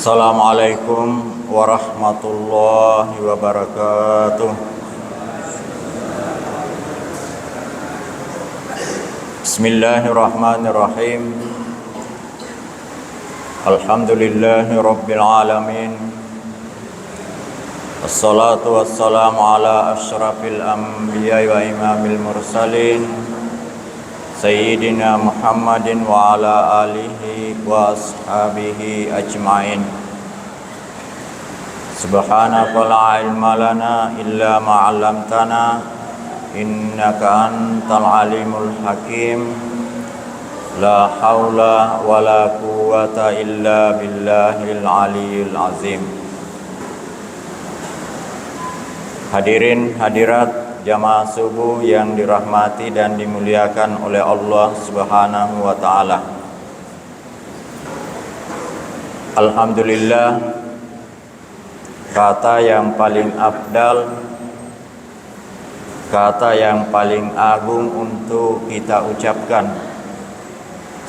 Assalamualaikum warahmatullahi wabarakatuh. Bismillahirrahmanirrahim. Alhamdulillahi rabbil alamin. Wassalatu wassalamu ala asyrafil anbiya'i wa imamil mursalin Sayyidina Muhammadin wa ala alihi wa ashabihi ajma'in. Subhanaka la ilma lana illa ma 'allamtana innaka antal alimul hakim. La haula wa la quwwata illa billahil aliyyil azim. Hadirin hadirat jamaah subuh yang dirahmati dan dimuliakan oleh Allah Subhanahu wa taala. Alhamdulillah, kata yang paling afdal, kata yang paling agung untuk kita ucapkan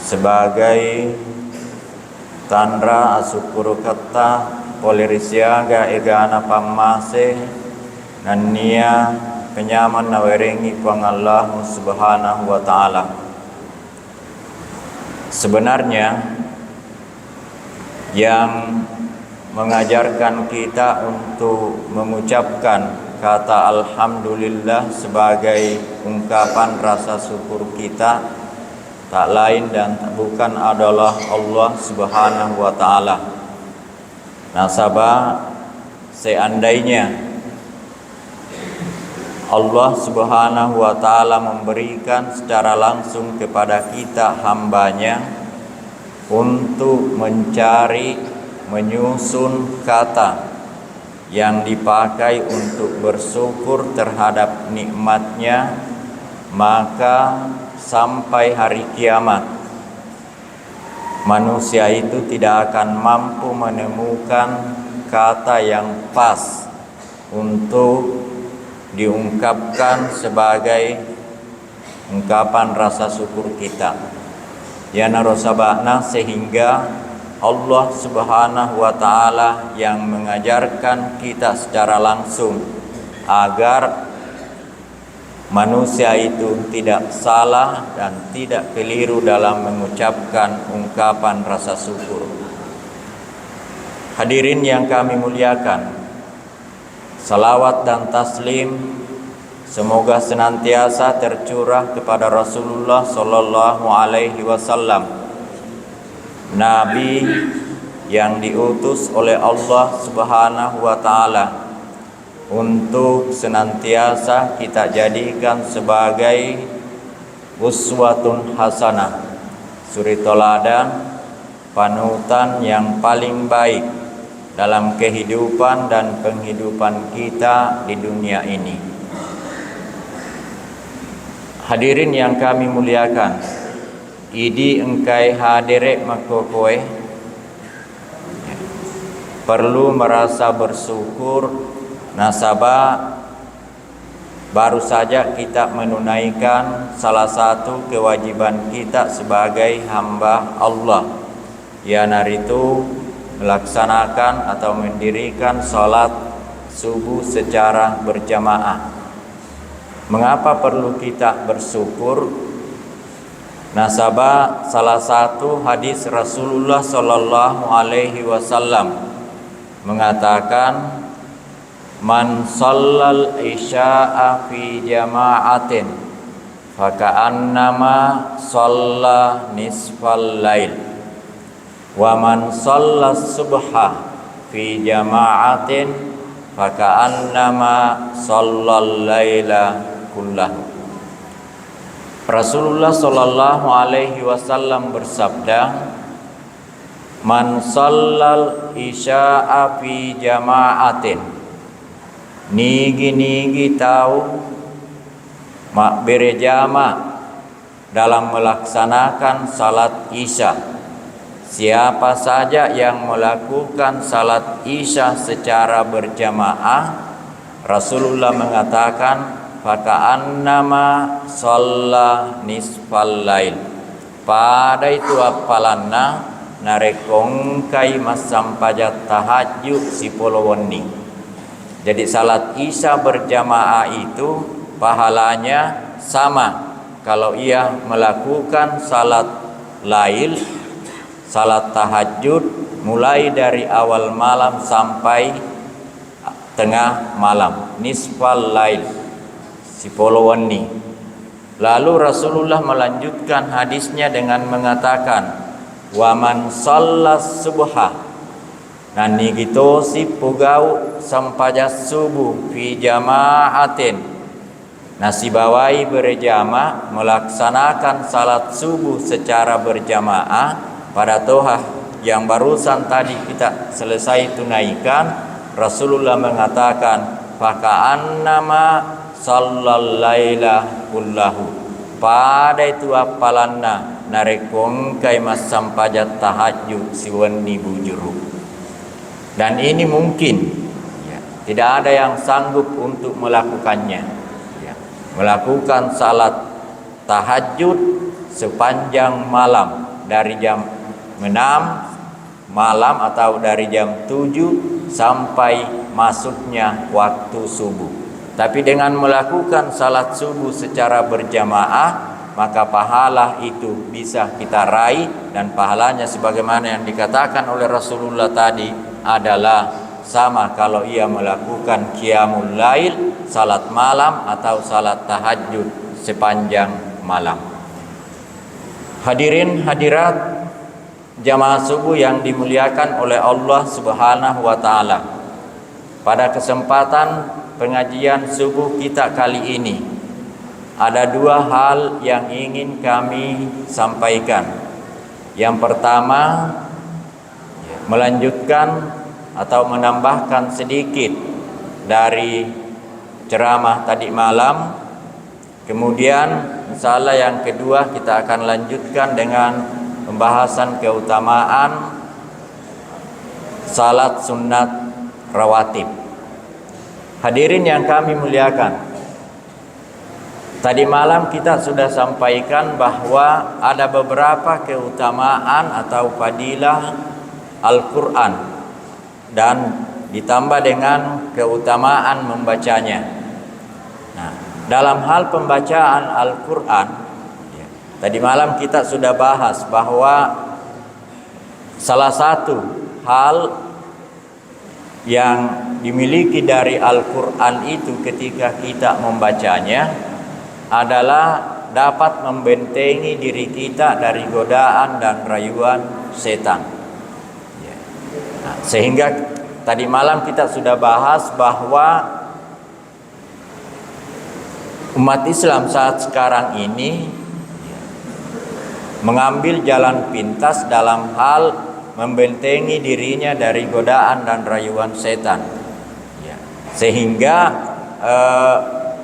sebagai tandra asukuru kata polirisiaga egana pamase nania kenyaman nawerengi pang Allah Subhanahu wa taala. Sebenarnya yang mengajarkan kita untuk mengucapkan kata alhamdulillah sebagai ungkapan rasa syukur kita tak lain dan bukan adalah Allah Subhanahu wa taala. Nasabah seandainya Allah Subhanahu wa ta'ala memberikan secara langsung kepada kita hambanya untuk mencari, menyusun kata yang dipakai untuk bersyukur terhadap nikmatnya, maka sampai hari kiamat manusia itu tidak akan mampu menemukan kata yang pas untuk diungkapkan sebagai ungkapan rasa syukur kita. Ya narosabana, sehingga Allah Subhanahu wa taala yang mengajarkan kita secara langsung agar manusia itu tidak salah dan tidak keliru dalam mengucapkan ungkapan rasa syukur. Hadirin yang kami muliakan, salawat dan taslim semoga senantiasa tercurah kepada Rasulullah sallallahu alaihi wasallam, Nabi yang diutus oleh Allah Subhanahu wa taala untuk senantiasa kita jadikan sebagai uswatun hasanah, suri toladan, panutan yang paling baik dalam kehidupan dan penghidupan kita di dunia ini. Hadirin yang kami muliakan, idi engkai hadirek makokoe perlu merasa bersyukur nasabah baru saja kita menunaikan salah satu kewajiban kita sebagai hamba Allah, yaitu melaksanakan atau mendirikan sholat subuh secara berjamaah. Mengapa perlu kita bersyukur? Nasabah salah satu hadis Rasulullah sallallahu alaihi wasallam mengatakan, man shallal isya'a fi jama'atin faka'annama shalla nisfal lail wa man shallas subha fi jama'atin faka'annama shallal laila kullahu. Rasulullah sallallahu alaihi wasallam bersabda, man shallal isya'a fi jama'atin, nigi tahu mak berjama dalam melaksanakan salat isya. Siapa saja yang melakukan salat isya secara berjamaah, Rasulullah mengatakan faka'annama shalla nisfal lail, pada itu apalanna narekong kai masampajat tahajud si polowoni. Jadi salat Isya berjamaah itu pahalanya sama kalau ia melakukan salat lail, salat tahajud mulai dari awal malam sampai tengah malam, nisfal lail si polowani. Lalu Rasulullah melanjutkan hadisnya dengan mengatakan, waman sallas subha, nani gitu si pugau sampajas subuh fi jamaatin, nasi bawai berjamaah melaksanakan salat subuh secara berjamaah pada tohah yang barusan tadi kita selesai tunaikan. Rasulullah mengatakan, faka'annama sallal laila kullahu, pada itu apalanna narekong kai mas sampajat tahajud siwani bujuru. Dan ini mungkin ya, tidak ada yang sanggup untuk melakukannya ya, melakukan salat tahajud sepanjang malam dari jam 6 malam atau dari jam 7 sampai masuknya waktu subuh. Tapi dengan melakukan salat subuh secara berjamaah, maka pahala itu bisa kita raih, dan pahalanya sebagaimana yang dikatakan oleh Rasulullah tadi adalah sama kalau ia melakukan qiyamul lail, salat malam atau salat tahajud sepanjang malam. Hadirin hadirat jamaah subuh yang dimuliakan oleh Allah Subhanahu wa taala. Pada kesempatan pengajian subuh kita kali ini ada dua hal yang ingin kami sampaikan. Yang pertama, melanjutkan atau menambahkan sedikit dari ceramah tadi malam. Kemudian insyaallah yang kedua kita akan lanjutkan dengan pembahasan keutamaan salat sunat rawatib. Hadirin yang kami muliakan, tadi malam kita sudah sampaikan bahwa ada beberapa keutamaan atau fadilah Al-Quran dan ditambah dengan keutamaan membacanya. Nah, dalam hal pembacaan Al-Quran, tadi malam kita sudah bahas bahwa salah satu hal yang dimiliki dari Al-Quran itu ketika kita membacanya adalah dapat membentengi diri kita dari godaan dan rayuan setan. Nah, sehingga tadi malam kita sudah bahas bahwa umat Islam saat sekarang ini mengambil jalan pintas dalam hal membentengi dirinya dari godaan dan rayuan setan ya. Sehingga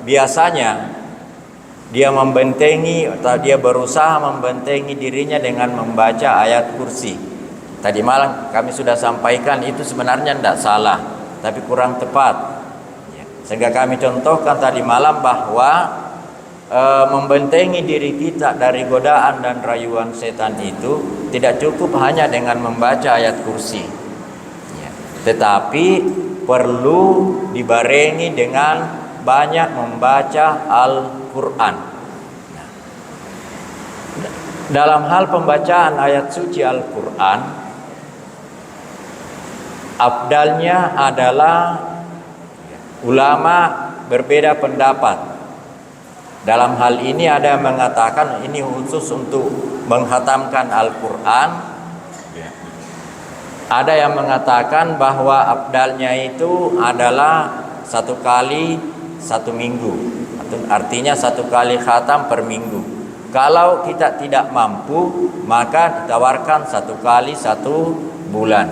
biasanya dia membentengi atau dia berusaha membentengi dirinya dengan membaca ayat kursi. Tadi malam kami sudah sampaikan itu sebenarnya tidak salah, tapi kurang tepat ya. Sehingga kami contohkan tadi malam bahwa membentengi diri kita dari godaan dan rayuan setan itu tidak cukup hanya dengan membaca ayat kursi ya, tetapi perlu dibarengi dengan banyak membaca Al-Quran. Nah, dalam hal pembacaan ayat suci Al-Quran, afdalnya adalah ulama berbeda pendapat. Dalam hal ini ada yang mengatakan ini khusus untuk menghatamkan Al-Quran. Ada yang mengatakan bahwa afdalnya itu adalah 1 kali 1 minggu, artinya 1 kali khatam per minggu. Kalau kita tidak mampu, maka ditawarkan 1 kali 1 bulan.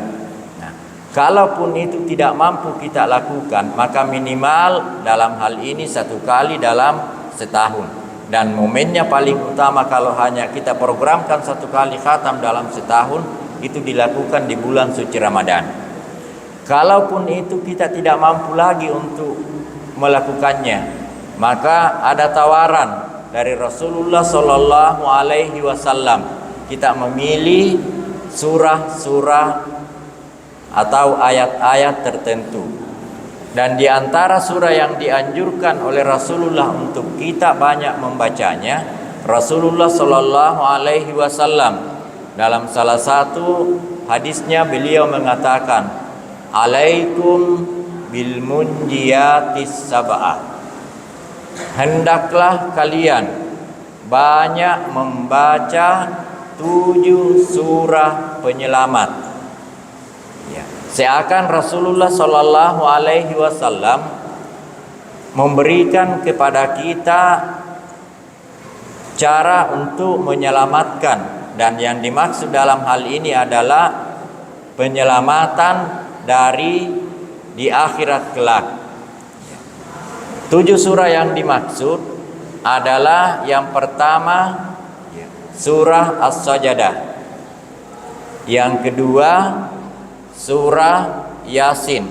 Nah, kalaupun itu tidak mampu kita lakukan, maka minimal dalam hal ini 1 kali dalam setahun. Dan momennya paling utama kalau hanya kita programkan 1 kali khatam dalam setahun, itu dilakukan di bulan suci Ramadan. Kalaupun itu kita tidak mampu lagi untuk melakukannya, maka ada tawaran dari Rasulullah Shallallahu Alaihi Wasallam. Kita memilih surah-surah atau ayat-ayat tertentu. Dan di antara surah yang dianjurkan oleh Rasulullah untuk kita banyak membacanya, Rasulullah Shallallahu Alaihi Wasallam dalam salah satu hadisnya beliau mengatakan, "Alaikum bil munjiyatis sab'ah." Hendaklah kalian banyak membaca 7 surah penyelamat. Ya. Seakan Rasulullah Shallallahu Alaihi Wasallam memberikan kepada kita cara untuk menyelamatkan, dan yang dimaksud dalam hal ini adalah penyelamatan dari di akhirat kelak. 7 surah yang dimaksud adalah yang pertama surah As-Sajdah, yang kedua surah Yasin,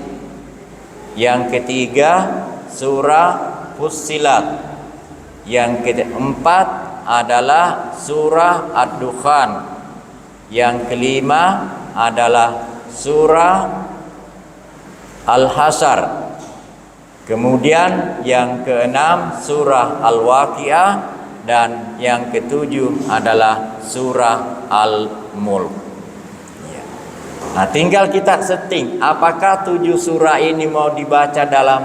yang ketiga surah Fussilat, yang keempat adalah surah Ad-Dukhan, yang kelima adalah surah Al-Hasyr, kemudian yang keenam surah Al-Waqiah, dan yang ketujuh adalah surah Al-Mulk. Nah, tinggal kita setting apakah 7 surah ini mau dibaca dalam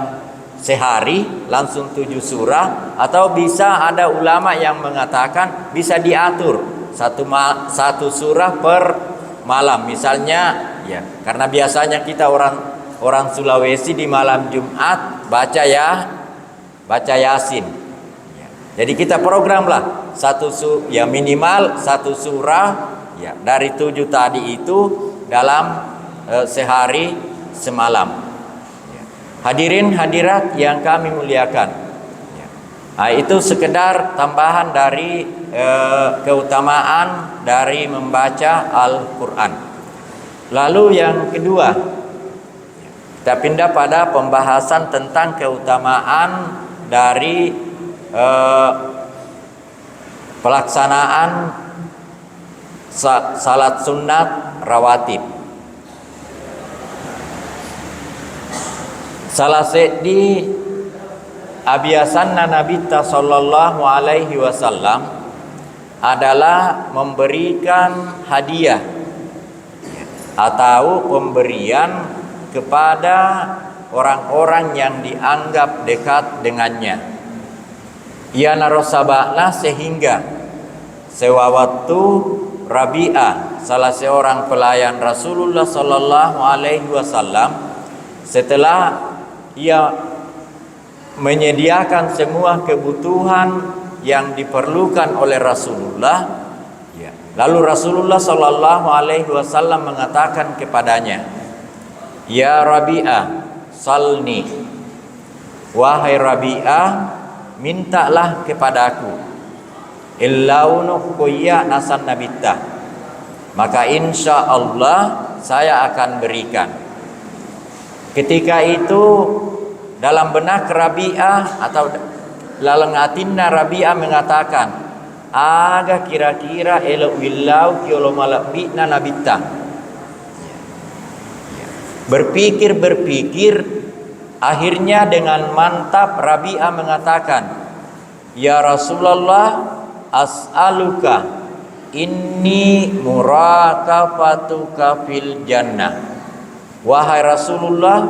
sehari langsung 7 surah, atau bisa ada ulama yang mengatakan bisa diatur satu surah per malam. Misalnya ya, karena biasanya kita orang Sulawesi di malam Jumat baca Yasin. Jadi kita programlah minimal 1 surah ya dari 7 tadi itu dalam sehari semalam. Ya. Hadirin hadirat yang kami muliakan. Ya. Nah, itu sekedar tambahan dari keutamaan dari membaca Al-Quran. Lalu yang kedua, kita pindah pada pembahasan tentang keutamaan dari pelaksanaan salat sunat rawatib. Salah di abiasanna Nabi sallallahu alaihi wasallam adalah memberikan hadiah atau pemberian kepada orang-orang yang dianggap dekat dengannya. Ia narosabakna sehingga sewaktu Rabi'ah, salah seorang pelayan Rasulullah Sallallahu Alaihi Wasallam, setelah ia menyediakan semua kebutuhan yang diperlukan oleh Rasulullah, ya, lalu Rasulullah Sallallahu Alaihi Wasallam mengatakan kepadanya, "Ya Rabi'ah, salni, wahai Rabi'ah, mintalah kepadaku, illau kuya nasan nabita, maka insya Allah saya akan berikan." Ketika itu dalam benak Rabi'ah atau dalam hatinya Rabi'ah mengatakan, aga kira-kira elu willau kiolo malabina nabita. Berpikir, akhirnya dengan mantap Rabi'ah mengatakan, "Ya Rasulullah, as'aluka inni murakafatuka fil jannah." Wahai Rasulullah,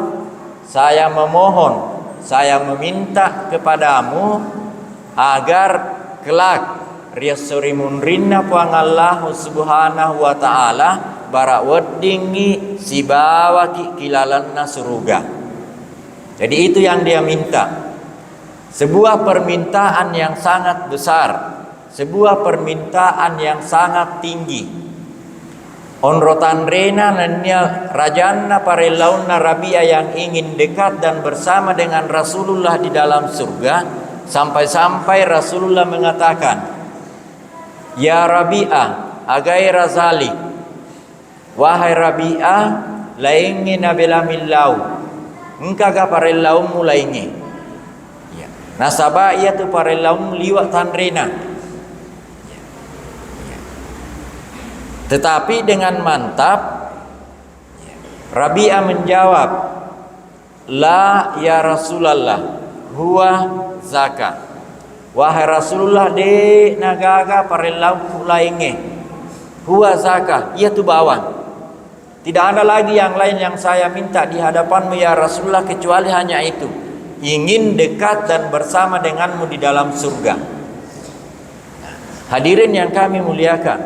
saya memohon, saya meminta kepadamu agar kelak riasurimun rinna pangallahu subhanahu wa ta'ala bara weddingi sibawaki kilalanna suruga. Jadi itu yang dia minta. Sebuah permintaan yang sangat besar, sebuah permintaan yang sangat tinggi. Onrotan rena nanya rajana parelauna Rabi'ah yang ingin dekat dan bersama dengan Rasulullah di dalam surga, sampai-sampai Rasulullah mengatakan, "Ya Rabi'ah, agaira zalik." Wahai Rabi'ah, laingi nabila millau. Engkaga parelaum mulaingi. Ya. Nasaba ia tu parelaum liwat tanrena. Tetapi dengan mantap Rabi'ah menjawab, la ya Rasulullah, huwa zakat. Wahai Rasulullah, de nagaga parelau lainge, huwa zakat, ia tu bawang. Tidak ada lagi yang lain yang saya minta di hadapanmu ya Rasulullah kecuali hanya itu. Ingin dekat dan bersama denganmu di dalam surga. Hadirin yang kami muliakan,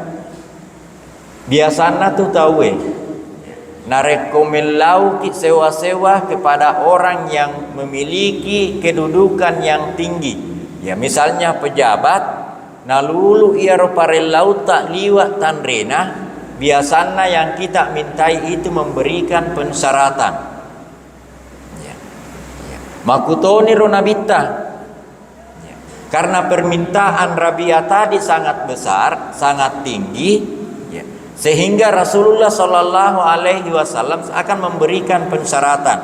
biasanya tu tahu narekomelau ki sewa-sewa kepada orang yang memiliki kedudukan yang tinggi. Ya misalnya pejabat, nalulu ia roparelau tak liwat tanrena. Biasanya yang kita mintai itu memberikan pensyaratan. Ya. Ya. Makutoni ronabita. Ya. Karena permintaan Rabi'ah tadi sangat besar, sangat tinggi, ya. Sehingga Rasulullah Shallallahu Alaihi Wasallam akan memberikan pensyaratan,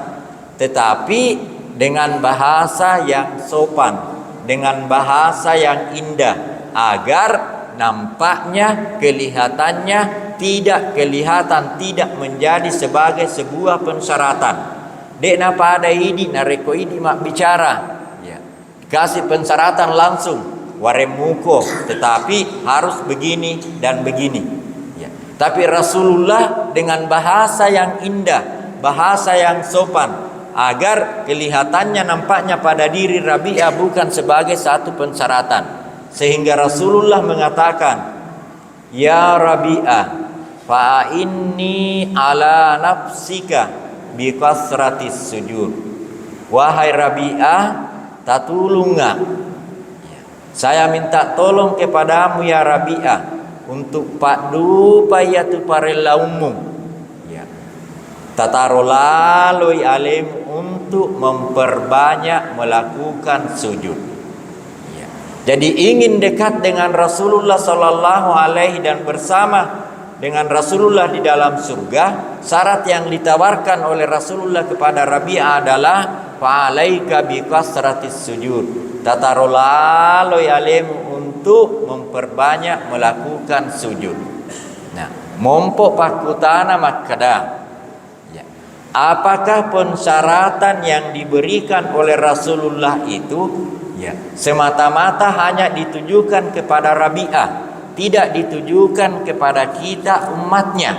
tetapi dengan bahasa yang sopan, dengan bahasa yang indah, agar nampaknya, kelihatannya tidak menjadi sebagai sebuah pensyaratan. Dek napa ada idi nareko idi mak bicara, ya. Kasih pensyaratan langsung waremuko, tetapi harus begini dan begini, ya. Tapi Rasulullah dengan bahasa yang indah, bahasa yang sopan, agar kelihatannya nampaknya pada diri Rabi'ah bukan sebagai satu pensyaratan, sehingga Rasulullah mengatakan, ya Rabi'ah, fa inni ala nafsika bi kasratis sujud. Wahai Rabi'ah, tatulunga, saya minta tolong kepadamu ya Rabi'ah untuk pakdu payatu parelaumu, ya. Tatarolaloi alim untuk memperbanyak melakukan sujud. Ya. Jadi ingin dekat dengan Rasulullah Sallallahu Alaihi dan bersama dengan Rasulullah di dalam surga, syarat yang ditawarkan oleh Rasulullah kepada Rabi'ah adalah fa'alaika bi kasratis sujud. Tatarolaloi alim untuk memperbanyak melakukan sujud. Nah, mompo pakutana makada. Ya. Apakah pensyaratan yang diberikan oleh Rasulullah itu, ya, semata-mata hanya ditujukan kepada Rabi'ah, tidak ditujukan kepada kita umatnya?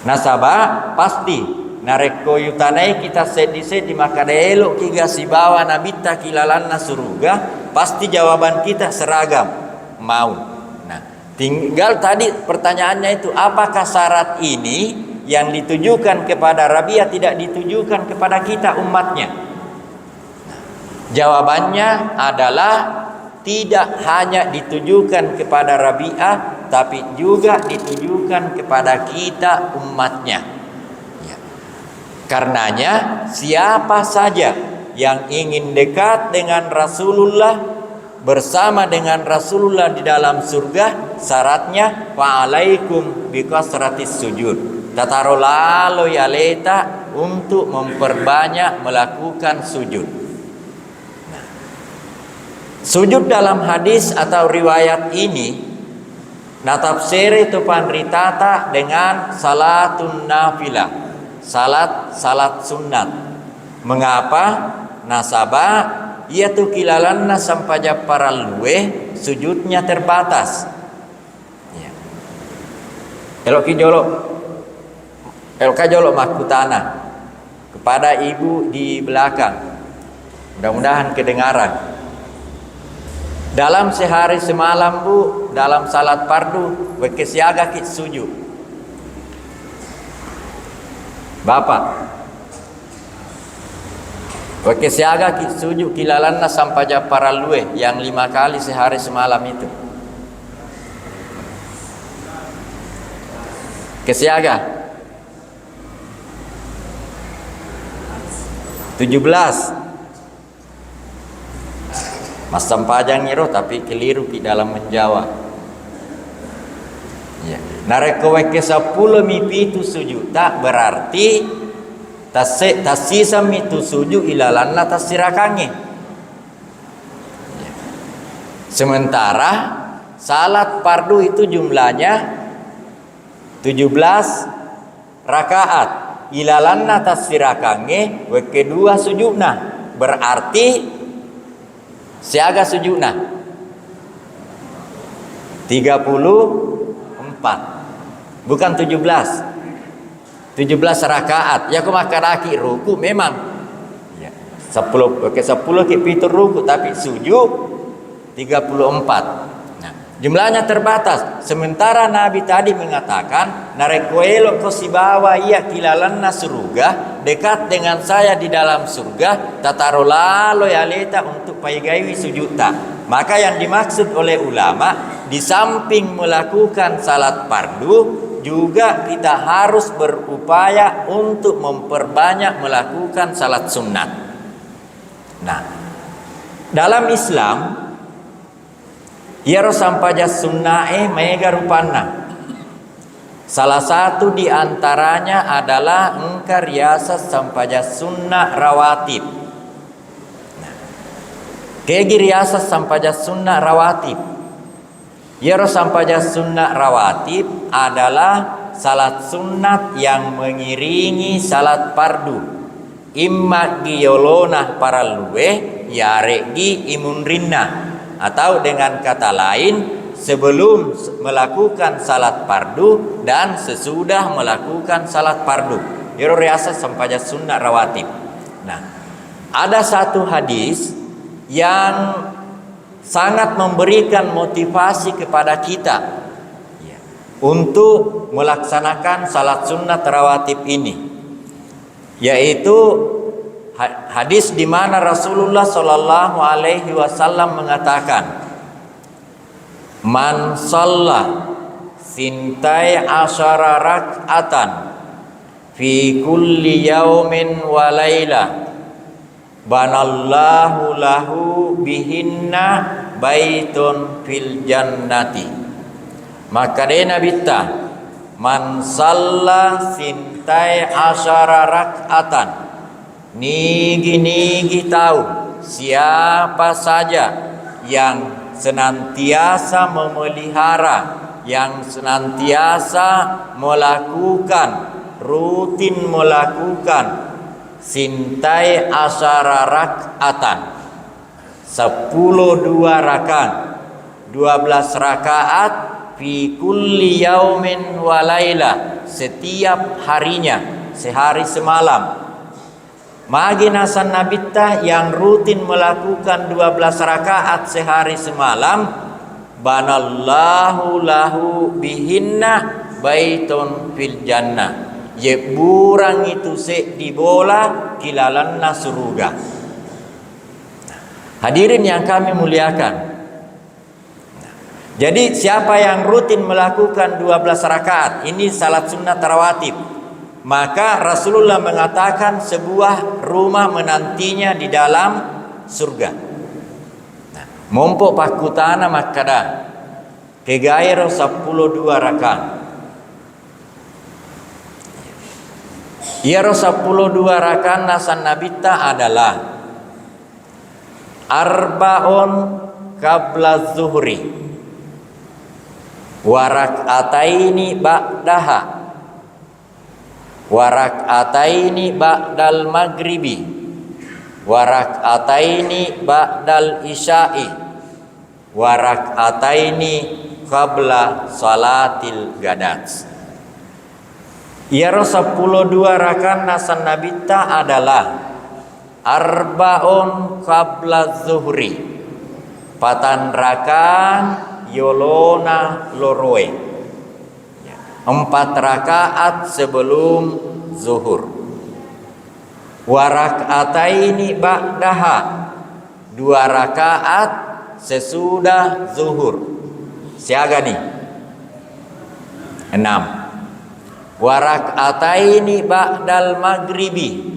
Nasabah pasti nareko yutanai kita sedise di makadelo kiga sibawa nabita kilalanna suruga, pasti jawaban kita seragam, mau. Nah, tinggal tadi pertanyaannya itu, apakah syarat ini yang ditujukan kepada Rabi'ah tidak ditujukan kepada kita umatnya? Nah, jawabannya adalah tidak hanya ditujukan kepada Rabi'ah, tapi juga ditujukan kepada kita umatnya. Ya. Karenanya siapa saja yang ingin dekat dengan Rasulullah, bersama dengan Rasulullah di dalam surga, syaratnya fa'alaikum biqasratis sujud. Tatarolalo yaleta, untuk memperbanyak melakukan sujud. Sujud dalam hadis atau riwayat ini natafsir itu panritata dengan salatun nafilah, salat sunat. Mengapa? Nasabah ia tu kilalanna sampaja para luwe sujudnya terbatas. Ya. Elok jolok makutana kepada ibu di belakang. Mudah-mudahan kedengaran. Dalam sehari semalam bu, dalam salat fardu wekesiaga kit sujud. Bapak, wekesiaga kit sujud kilalanna sampaja para luwe yang 5 kali sehari semalam itu. Kesiaga 17. Mas sampajang ngiroh tapi keliru di dalam menjawab. Ya. Nareko weke 10 mipi itu sujud, tak berarti tasisa mitu sujud ilalanna tasirakange. Ya. Sementara salat fardu itu jumlahnya 17 rakaat. Ilalanna tasfirakange we kedua sujudna. Berarti siaga sujudna 34. Bukan 17. 17 rakaat. Ya kumakadaki ruku memang. Ya. 10 ke pitur ruku tapi sujud 34. Nah, jumlahnya terbatas. Sementara Nabi tadi mengatakan narekoelo kosibawa ia kilalanna surga, dekat dengan saya di dalam surga, tatarolalo yaleta untuk paigaiwi sujudta. Maka yang dimaksud oleh ulama, di samping melakukan salat fardu, juga kita harus berupaya untuk memperbanyak melakukan salat sunnat. Nah, dalam Islam Yaro sampaja sunnae mega rupana. Salah satu di antaranya adalah engkar riasa sampaja sunnah rawatib. Kegi riasa sampaja sunnah rawatib. Yaro sampaja sunnah rawatib adalah salat sunnat yang mengiringi salat fardu. Imma giyolona para luwe yaregi imunrinna. Atau dengan kata lain, sebelum melakukan salat fardu dan sesudah melakukan salat fardu. Yaro riasa sampaja sunnah rawatib. Nah, ada satu hadis yang sangat memberikan motivasi kepada kita untuk melaksanakan salat sunnah rawatib ini, yaitu hadis di mana Rasulullah Shallallahu Alaihi Wasallam mengatakan, man shalla sintai asyara rak'atan fi kulli yaumin wa laila banallahu lahu bihinna baitun fil jannati. Maka dena bitta man shalla sintai asyara rak'atan, nigi tahu siapa saja yang senantiasa memelihara, yang senantiasa melakukan, rutin melakukan sintai asyara rak'atan, 10 rakaat, 12 rakaat fi kulli yaumin wa laila, setiap harinya, sehari semalam. Magi nasan nabitah yang rutin melakukan 12 rakaat sehari semalam, banallahu lahu bihinna baitun fil jannah, jeburang itu se dibola kilalanna surga. Hadirin yang kami muliakan, jadi siapa yang rutin melakukan 12 rakaat ini salat sunnah rawatib, maka Rasulullah mengatakan sebuah rumah menantinya di dalam surga. Nah, mompo pakutana makada kegairo 12 rakaat. Iaro 12 rakaat nasan nabita adalah arbaun qabla zuhri warak'ataini ba'daha warak'ataini ba'dal maghribi warak'ataini ba'dal isya'i warak'ataini qabla salatil gadat. Iaro 12 rakaat nasan nabita adalah arbaun qabla zuhri, patan rakaat yolona loroe, 4 rakaat sebelum zuhur. Warak'ataini ba'daha, 2 rakaat sesudah zuhur. Siaga nih 6. Warak'ataini ba'dal maghribi,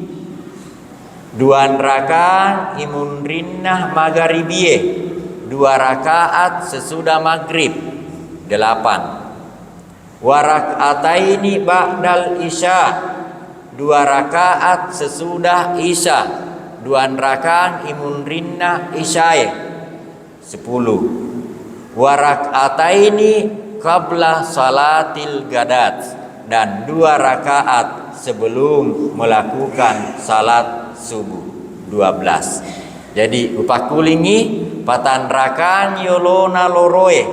2 rakaat imun rinnah magharibie, 2 rakaat sesudah maghrib. 8. Warak'ataini ba'dal isya, 2 rakaat sesudah isya, 2 rakaat imun rinnah isyae. 10. wa rak'ataini qabla salatil gadat, dan 2 rakaat sebelum melakukan salat subuh 12. Jadi upakulingi patan rakang yolona loroe,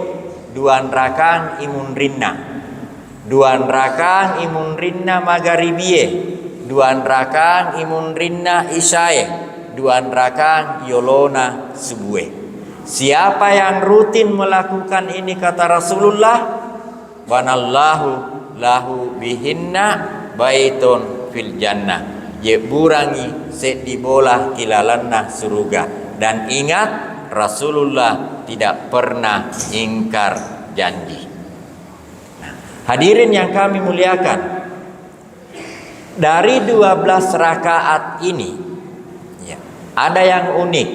2 rakang imun rinna, 2 rakang imun rinna magaribie, 2 rakang imun rinna isyae, 2 rakang yolona subuhe. Siapa yang rutin melakukan ini, kata Rasulullah, banallahu lahu bihinna baitun fil jannah, ye burangi sedibolah kilalanna surga. Dan ingat, Rasulullah tidak pernah ingkar janji. Hadirin yang kami muliakan, dari 12 rakaat ini ya, ada yang unik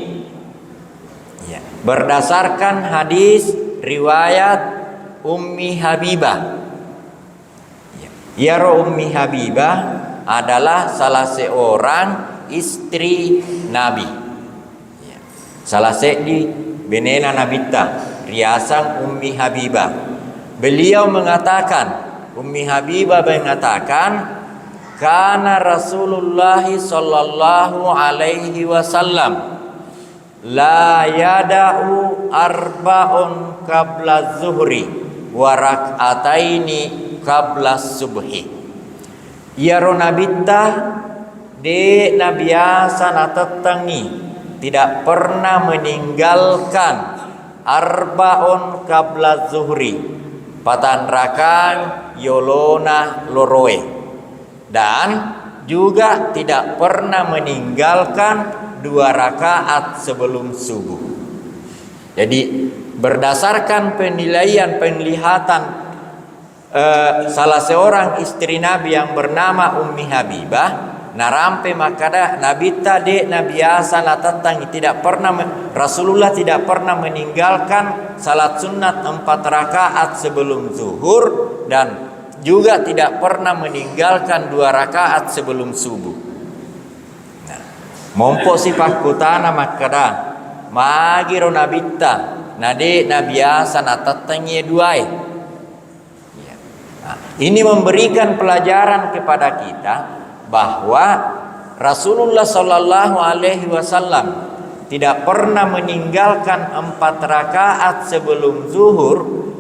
ya, berdasarkan hadis riwayat Ummi Habibah ya, Ummi Habibah adalah salah seorang istri Nabi ya, salah seorang benena Nabita riasang Ummi Habibah. Beliau mengatakan, Ummi Habibah mengatakan, kana Rasulullah sallallahu alaihi wasallam la yada'u arba'un qabla zuhri wa rak'ataini qabla subhi. Ya ronabita de nabiasa natetangi tidak pernah meninggalkan arba'un qabla zuhri, patan rakang yolona loroe, dan juga tidak pernah meninggalkan 2 rakaat sebelum subuh. Jadi berdasarkan penglihatan salah seorang istri Nabi yang bernama Ummi Habibah, narampe makada Nabi tadi nabiasa natatang tidak pernah Rasulullah tidak pernah meninggalkan salat sunat 4 rakaat sebelum zuhur, dan juga tidak pernah meninggalkan 2 rakaat sebelum subuh. Nah, mompo sifat kutana makada magiro nabita nade nabiasa natatangi duai. Nah, ini memberikan pelajaran kepada kita bahwa Rasulullah Shallallahu Alaihi Wasallam tidak pernah meninggalkan 4 rakaat sebelum zuhur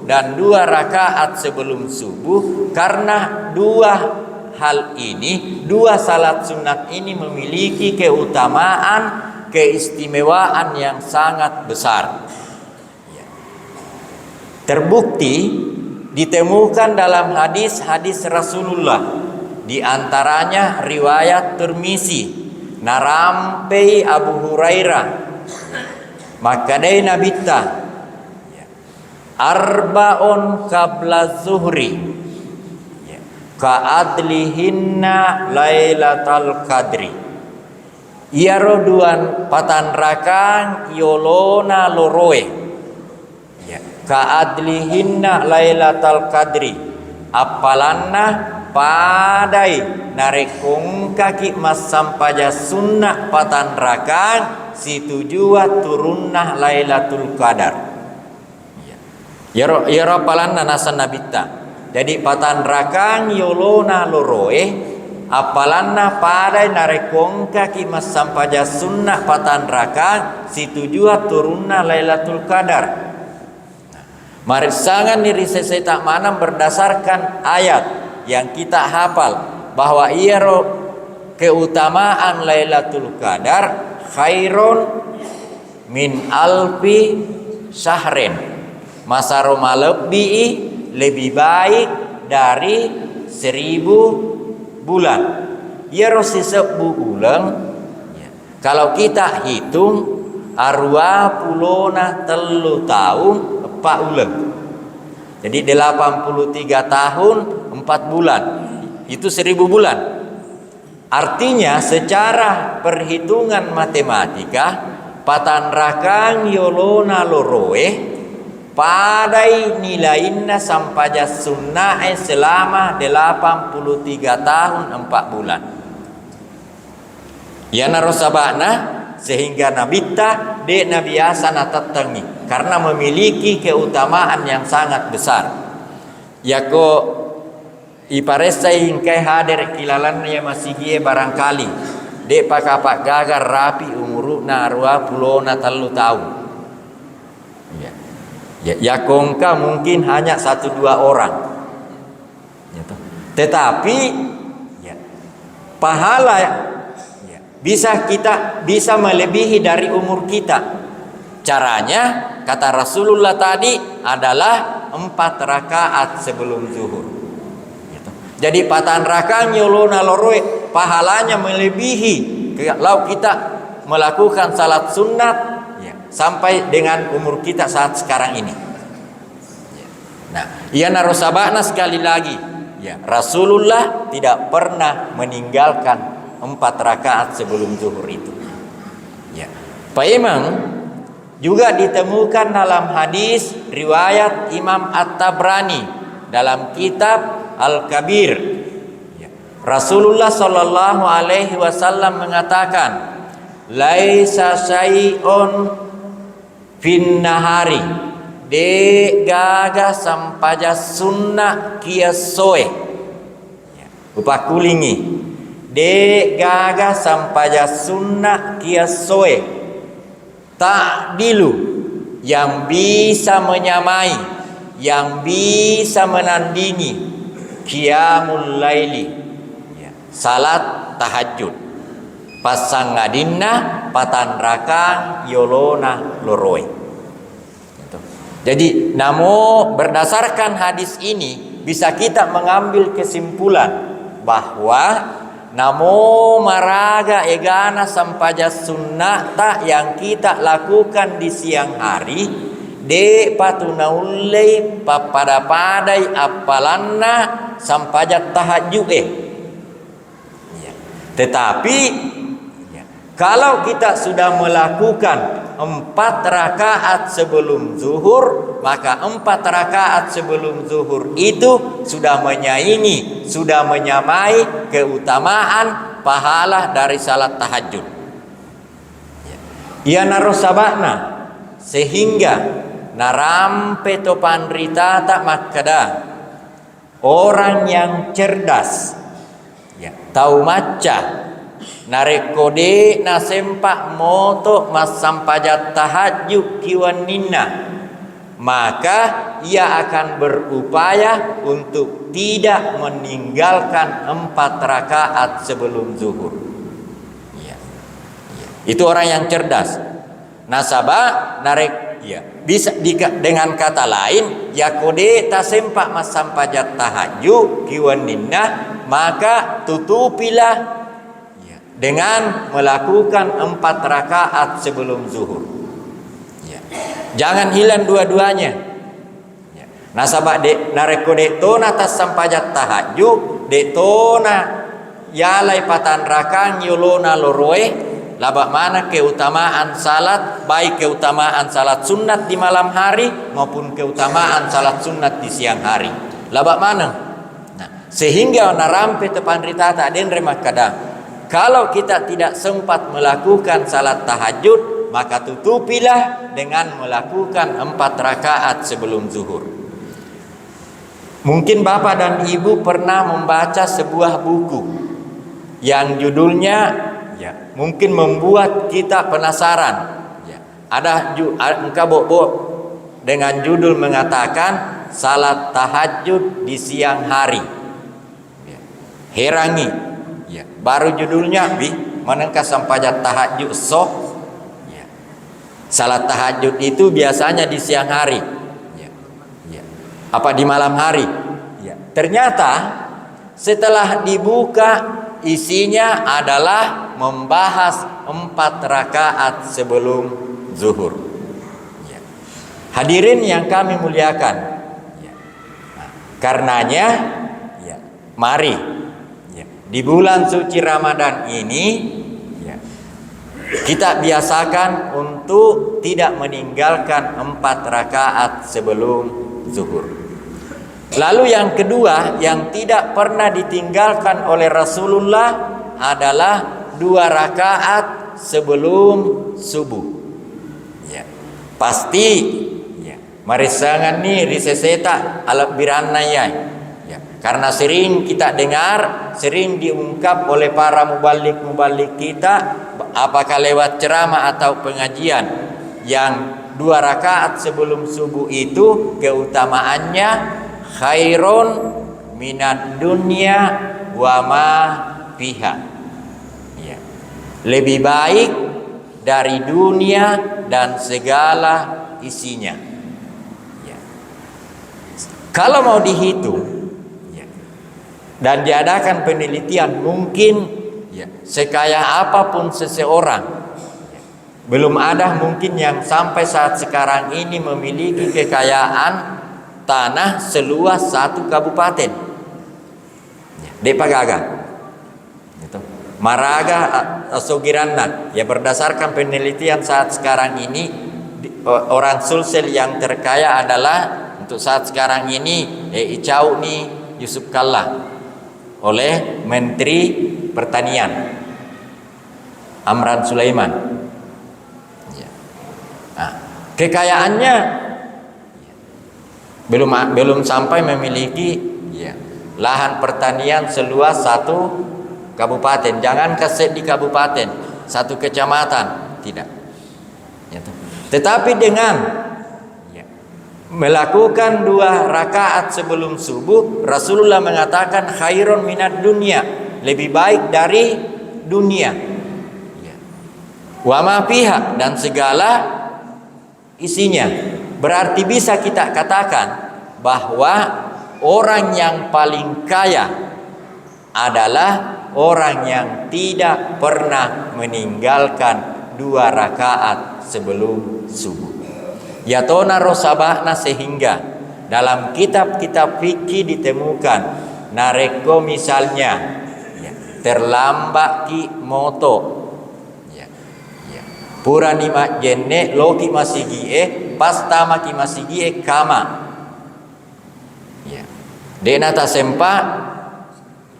dan 2 rakaat sebelum subuh, karena 2 hal ini, 2 salat sunat ini memiliki keutamaan, keistimewaan yang sangat besar. Terbukti ditemukan dalam hadis-hadis Rasulullah, di antaranya riwayat Tirmizi narampai Abu Hurairah makadai nabita arba'un qabla zuhri ka'adlihinna lailatal qadri. Iaro 2 patan rakang yolona loroe ka'adlihinna lailatal qadri, apalanna padai narekong kaki mas sampaja sunnah patan rakang si tujuan turunnah lailatul qadar. Yaro palanna nasan nabita. Jadi patan rakang yolona loroe apalanna padai narekong kaki mas sampaja sunnah patan rakang si tujuan turunnah lailatul qadar. Marisangan diri tak manam berdasarkan ayat yang kita hafal bahwa iaro keutamaan Lailatul Qadar khairun min alfi syahrin, masa lebih baik dari 1000 bulan. Iaro 1000 bulan kalau kita hitung arwa pulona telu tahun 4 bulan. Jadi 83 tahun 4 bulan itu 1000 bulan. Artinya secara perhitungan matematika patan rakang yolona loroe padai nilainna sampaja sunnae selama 83 tahun 4 bulan. Ya narosabana sehingga nabita de nabiasa natatangi karena memiliki keutamaan yang sangat besar. Yako iparesa ingkai hadir kilalan ya masih gie barangkali de pakapak gagar rapi umuruna arwa pulona telu tahu. Ya kongka mungkin hanya 1-2 orang. Tetapi pahala bisa melebihi dari umur kita. Caranya kata Rasulullah tadi adalah 4 rakaat sebelum zuhur. Jadi patan rakaat nyolona loroe pahalanya melebihi kalau kita melakukan salat sunat sampai dengan umur kita saat sekarang ini. Nah, ia narosabana sekali lagi. Rasulullah tidak pernah meninggalkan 4 rakaat sebelum zuhur itu. Memang juga ditemukan dalam hadis riwayat Imam At-Tabrani dalam kitab Al-Kabir. Rasulullah Shallallahu Alaihi Wasallam mengatakan, laisa syai'un fin nahari de gaga sampaja sunnah kiasoe upakulingi de gaga sampaja sunnah kiasoe tak dilu yang bisa menyamai, yang bisa menandingi qiyamul laili, salat tahajud pasangadinna patan raka yolona loroe. Jadi namo berdasarkan hadis ini bisa kita mengambil kesimpulan bahwa namo maraga egana sampaja sunnata yang kita lakukan di siang hari de patunaulei papada-padai apalanna sampaja tahajud Tetapi kalau kita sudah melakukan 4 rakaat sebelum zuhur, maka 4 rakaat sebelum zuhur itu sudah menyaingi, sudah menyamai keutamaan pahala dari salat tahajud. Ia narosabakna sehingga narampe topan rita tak makada orang yang cerdas, tahu maca, narekode nasempak moto mas sampajat tahajud kiwanina, maka ia akan berupaya untuk tidak meninggalkan 4 rakaat sebelum zuhur. Itu orang yang cerdas. Nasabah narek bisa dengan kata lain yakode tasempak mas sampajat tahajud kiwanina, maka tutupilah dengan melakukan 4 rakaat sebelum zuhur. Jangan hilang dua-duanya. Nasabak de nareko de tona tas sampajat tahajud de tona yalai patan rakang yolona loroe, labak mana keutamaan salat, baik keutamaan salat sunat di malam hari maupun keutamaan salat sunat di siang hari. Labak mana? Nah, sehingga narampe tepan rita tak den remah kadang. Kalau kita tidak sempat melakukan salat tahajud, maka tutupilah dengan melakukan 4 rakaat sebelum zuhur. Mungkin Bapak dan Ibu pernah membaca sebuah buku yang judulnya mungkin membuat kita penasaran. Ada engkau dengan judul mengatakan salat tahajud di siang hari. Herangi. Baru judulnya menengah sampajat tahajud salat tahajud itu biasanya di siang hari, apa di malam hari. Ternyata setelah dibuka isinya adalah membahas 4 rakaat sebelum zuhur. Hadirin yang kami muliakan, karenanya mari di bulan suci Ramadan ini kita biasakan untuk tidak meninggalkan 4 rakaat sebelum zuhur. Lalu yang kedua yang tidak pernah ditinggalkan oleh Rasulullah adalah 2 rakaat sebelum subuh. Ya. Pasti ya. Marisangan ni riseseta alat birana ya. Karena sering kita dengar, sering diungkap oleh para mubalik kita, apakah lewat ceramah atau pengajian, yang 2 rakaat sebelum subuh itu keutamaannya khairun minad dunya wa ma fiha. Ya. Lebih baik dari dunia dan segala isinya. Ya. Kalau mau dihitung dan diadakan penelitian, mungkin ya, sekaya apapun seseorang, ya, belum ada mungkin yang sampai saat sekarang ini memiliki kekayaan tanah seluas 1 kabupaten. Ya, Depagaga, gitu. Maraga Sogiranna. Ya, berdasarkan penelitian saat sekarang ini, orang Sulsel yang terkaya adalah untuk saat sekarang ini Icau nih Yusuf Kalla, oleh Menteri Pertanian Amran Sulaiman. Ya. Nah, kekayaannya belum sampai memiliki ya, lahan pertanian seluas 1 kabupaten. Jangan keset di kabupaten, 1 kecamatan, tidak. Ya, tetapi dengan melakukan 2 rakaat sebelum subuh, Rasulullah mengatakan khairun minad dunya, lebih baik dari dunia, wa ma fiha, dan segala isinya. Berarti bisa kita katakan bahwa orang yang paling kaya adalah orang yang tidak pernah meninggalkan 2 rakaat sebelum subuh. Yatona rosabahna, sehingga dalam kitab-kitab fikih ditemukan nareko misalnya ya, terlambat ki moto ya, ya. Purani mak jenne loki masigie pastama ki masigie kama ya. Denata sempa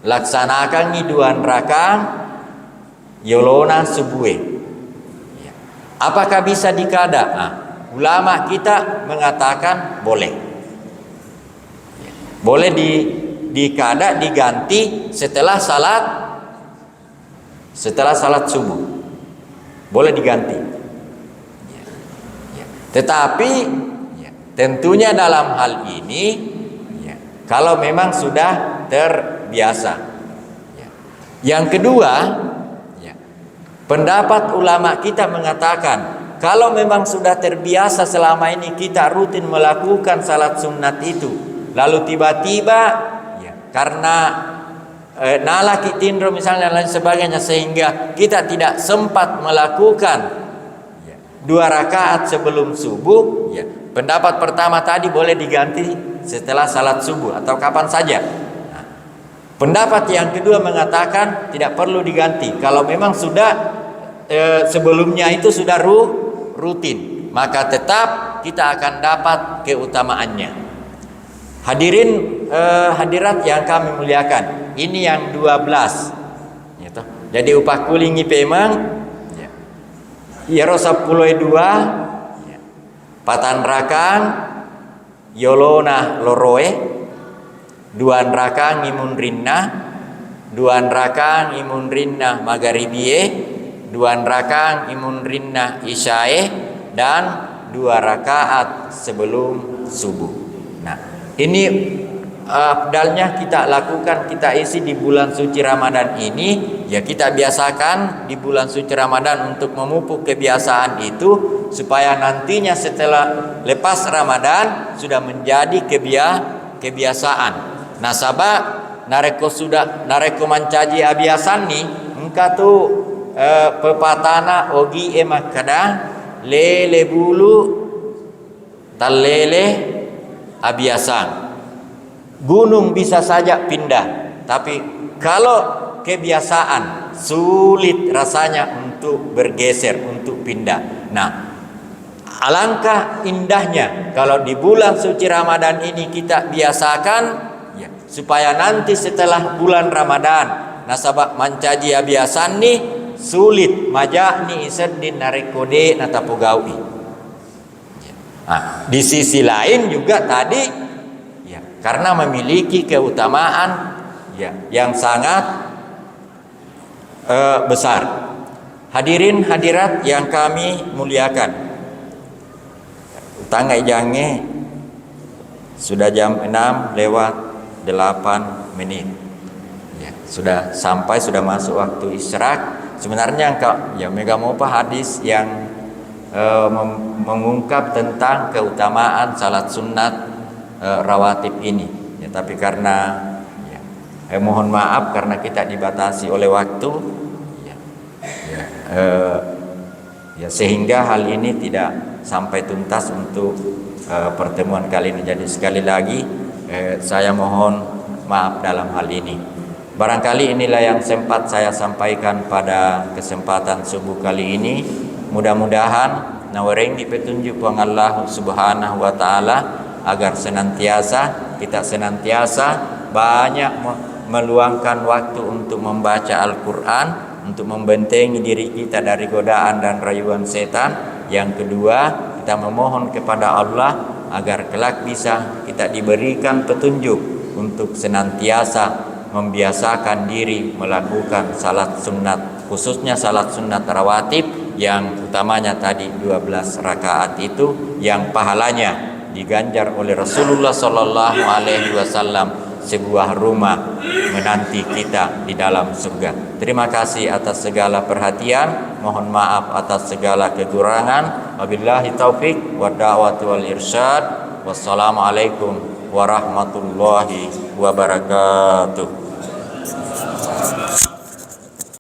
laksanakan ni 2 rakaat yolona subuhe ya. Apakah bisa dikada? Ulama kita mengatakan boleh. Boleh dikada, diganti setelah salat subuh. Boleh diganti. Tetapi tentunya dalam hal ini kalau memang sudah terbiasa. Yang kedua, pendapat ulama kita mengatakan, kalau memang sudah terbiasa selama ini kita rutin melakukan salat sunat itu, lalu tiba-tiba karena nala kitindro misalnya dan lain sebagainya, sehingga kita tidak sempat melakukan 2 rakaat sebelum subuh, pendapat pertama tadi boleh diganti setelah salat subuh atau kapan saja. Pendapat yang kedua mengatakan tidak perlu diganti. Kalau memang sudah sebelumnya itu sudah rutin, maka tetap kita akan dapat keutamaannya. Hadirin hadirat yang kami muliakan, ini yang 12 gitu. Jadi upah kulingi pemang Yero 10 2 patan rakang yolona loroe, 2 rakang imun rinna, 2 rakang imun rinna magaribie, 2 rakaat imun rinna isyae, dan 2 rakaat sebelum subuh. Nah, ini afdalnya kita lakukan, kita isi di bulan suci Ramadan ini. Ya, kita biasakan di bulan suci Ramadan untuk memupuk kebiasaan itu, supaya nantinya setelah lepas Ramadan sudah menjadi kebiasaan. Nasabah nareko mancaji abiasan nih, engkau tuh pepatana ogi emakada lele bulu talele abiasan. Gunung bisa saja pindah, tapi kalau kebiasaan sulit rasanya untuk bergeser, untuk pindah. Nah, alangkah indahnya kalau di bulan suci Ramadan ini kita biasakan supaya nanti setelah bulan Ramadan nasabah mancaji abiasan nih sulit majak ni isedin narik kode nata pugawi. Nah, di sisi lain juga tadi ya, karena memiliki keutamaan ya yang sangat besar. Hadirin hadirat yang kami muliakan, tangga jange sudah jam 6 lewat 8 menit ya, sudah sampai, sudah masuk waktu isyarat. Sebenarnya ya mega mopa hadis yang mengungkap tentang keutamaan salat sunat rawatib ini ya, tapi karena ya, mohon maaf karena kita dibatasi oleh waktu ya, ya sehingga hal ini tidak sampai tuntas untuk pertemuan kali ini. Jadi sekali lagi saya mohon maaf dalam hal ini. Barangkali inilah yang sempat saya sampaikan pada kesempatan subuh kali ini. Mudah-mudahan nawaring di petunjuk Allah Subhanahu wa taala agar kita senantiasa banyak meluangkan waktu untuk membaca Al-Qur'an, untuk membentengi diri kita dari godaan dan rayuan setan. Yang kedua, kita memohon kepada Allah agar kelak bisa kita diberikan petunjuk untuk senantiasa membiasakan diri melakukan salat sunat, khususnya salat sunat rawatib yang utamanya tadi 12 rakaat itu yang pahalanya diganjar oleh Rasulullah sallallahu alaihi wasallam sebuah rumah menanti kita di dalam surga. Terima kasih atas segala perhatian, mohon maaf atas segala kekurangan. Wabillahi taufik wa da'watu wal irsyad. Wassalamualaikum warahmatullahi wabarakatuh.